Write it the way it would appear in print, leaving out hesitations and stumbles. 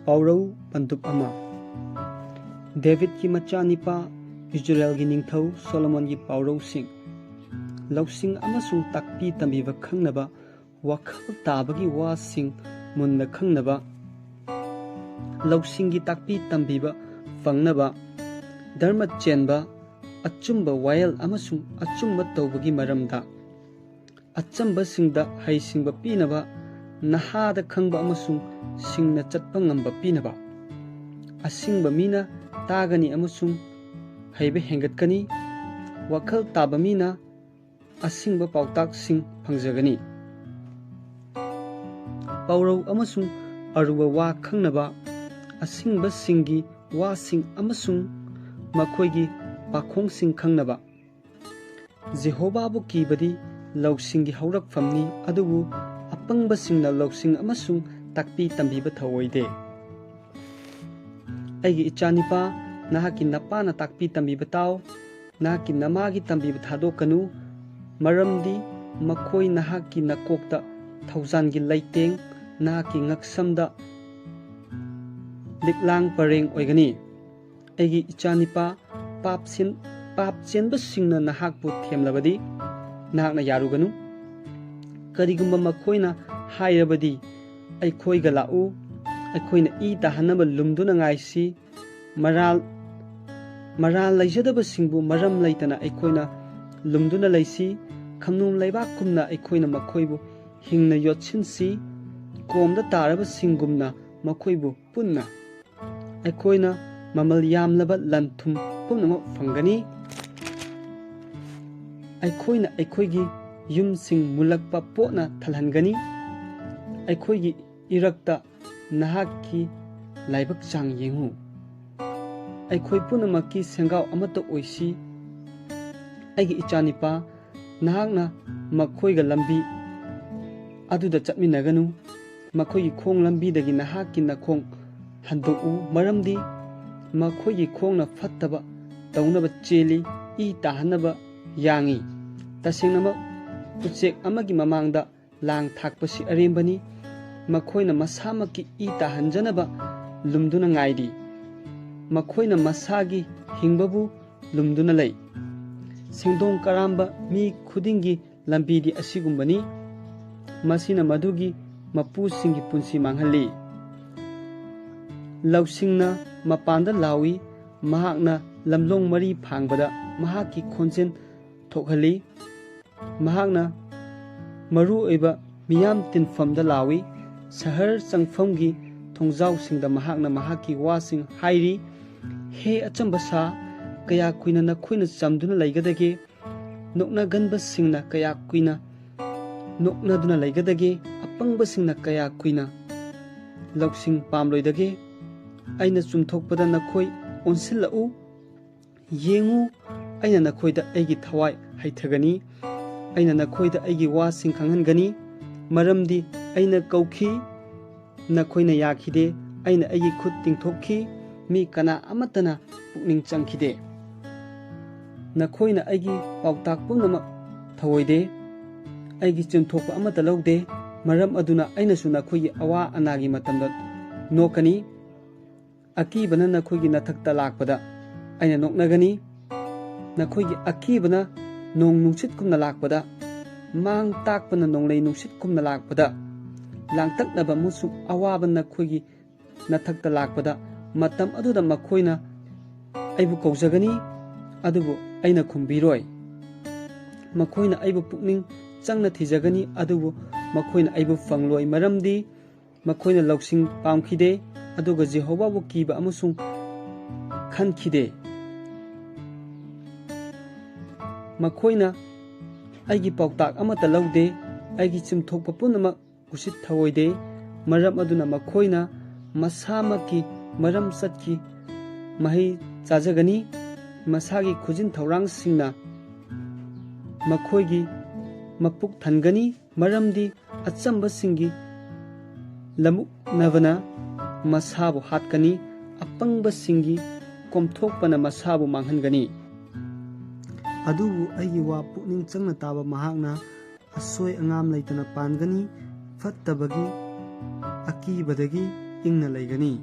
paorou pandup ama. David ki macha nipa Israel gi Ningthou Solomon gi paorou sing. Lousing amasung takpi tambiba khangnaba wakhal tabagi wa sing munna khangnaba. Lousing gi takpi tambiba fangnaba dharma chenba achumba wayal amasung achumba tawbagi maramda. Achamba singda hai singba pinaba nahada khangba amasung singna chatpa ngamba pinaba. Asingba mina tagani amasung haiba hengatkani. Wakhal taba mina asingba pautak sing phangjagani. Paorou amasung aruba wa khangnaba asingba singi wa sing amasung makhoigi pakhong sing khangnaba. Jehovah bu kibadi lousing gi haurak famni adubu apangba singna lousing amasung takpi tambiba thawoide. Eigi ichanipa nahakki napa na takpi tambiba taw nahakki namagi tambiba thadokanu. Maramdi makhoi nahakki nakokta Thongjaosingda leiteng nahakki ngaksamda liklang pareng oigani. Eigi ichanipa pap chenbasingna nahakpu Themlabadi nahakna yaruganu. Karigumba makhoina hairabadi Makhoiga lau aikoina I tahanaba lumduna ngaisi maral laijadaba singbu maram laitana aikoina lumduna laisi khamnum laiba kumna aikoina makhoibu hingna yotsinsi komda taraba singumna makhoibu punna aikoina mamal yamlaba lanthum pumnama fangani. Aikoina aikoigi yumsing mulakpa potna thalhangani. Aikoigi irakta nahakki laibak chang yengu. Aikoi punamaki sengau amata oisi. Eigi ichanipa nahakna Makhoiga lambi aduda Chatminaganu. Makhoigi khong lambidagi Nahakki Nakhong handok Maramdi Makhoigi khongna Fattaba tounaba cheli I tahanaba yangi. Tasengnamak Uchek amagi mamangda lang thakpasi arembani. Makhoina masamaki I tahanjanaba lumduna ngaidi. Makhoina masagi hingbabu lumduna lay. Sengdong karamba mi khudingi lambidi asigumbani. Masina madugi mapusingi punsi manghalli. Lousingna mapanda lawi mahakna lamlong mari phangbada mahakki khonjen thokhalli. Mahakna maru oiba miyam tinfamda lawi. Sahar changfamgi Thongjaosingda Mahakna mahakki wasing hairi. He achamba sa kaya kuina nakhoina chamduna laigadage. Nokna ganba singna kaya kuina nokna duna laigadage. Apangba singna kaya kuina Lousing Pamloidage. Aina chumthokpada nakhoi Onsinlak U yengu. Aina nakhoida Eigi thawai haithagani. Aina nakhoida Eigi wasing khanghangani. Maramdi aina kaukhi nakhoina yakhide. Aina Eigi khut tingthokhi mi kana amatana pukning changkhide. Nakhoina Eigi pautak pumnama thawoide. Eigi chumthokpa amata lawde. Maram aduna ainasu nakhoigi awa anagi matamda nokani. Akibana nakhoigi nathakta lakpada aina noknagani. Nakhoigi akibana nong nungsit kumna lakpada mang takpana nonglei nungsit kumna lakpada langtaknaba musuk awaba nakhoigi nathakta lakpada matam aduda makhoina aibu kaujagani adubu aina khumbiroi. Makhoina aibu pukning changna thijagani adubu makhoina aibu fangloi. Maramdi makhoina Lousing Pamkhide Aduga Jehovah bu kiba amasung khankhide. Makhoina Eigi pautak amata lawde. Eigi chumthokpa punamak usit thawoide. Maram aduna makhoina masamaki maram satki mahai chajagani. Masagi khujin thaurang singna makhoigi mapuk thangani. Maramdi achamba singi lamuk navana masabu hatkani. Apangba singi komthokpana masabu manghangani. Adubu Eigi wa pukning changna taba mahakna asoi angam leitana pangani. Fattabagi akibadagi ingna laigani.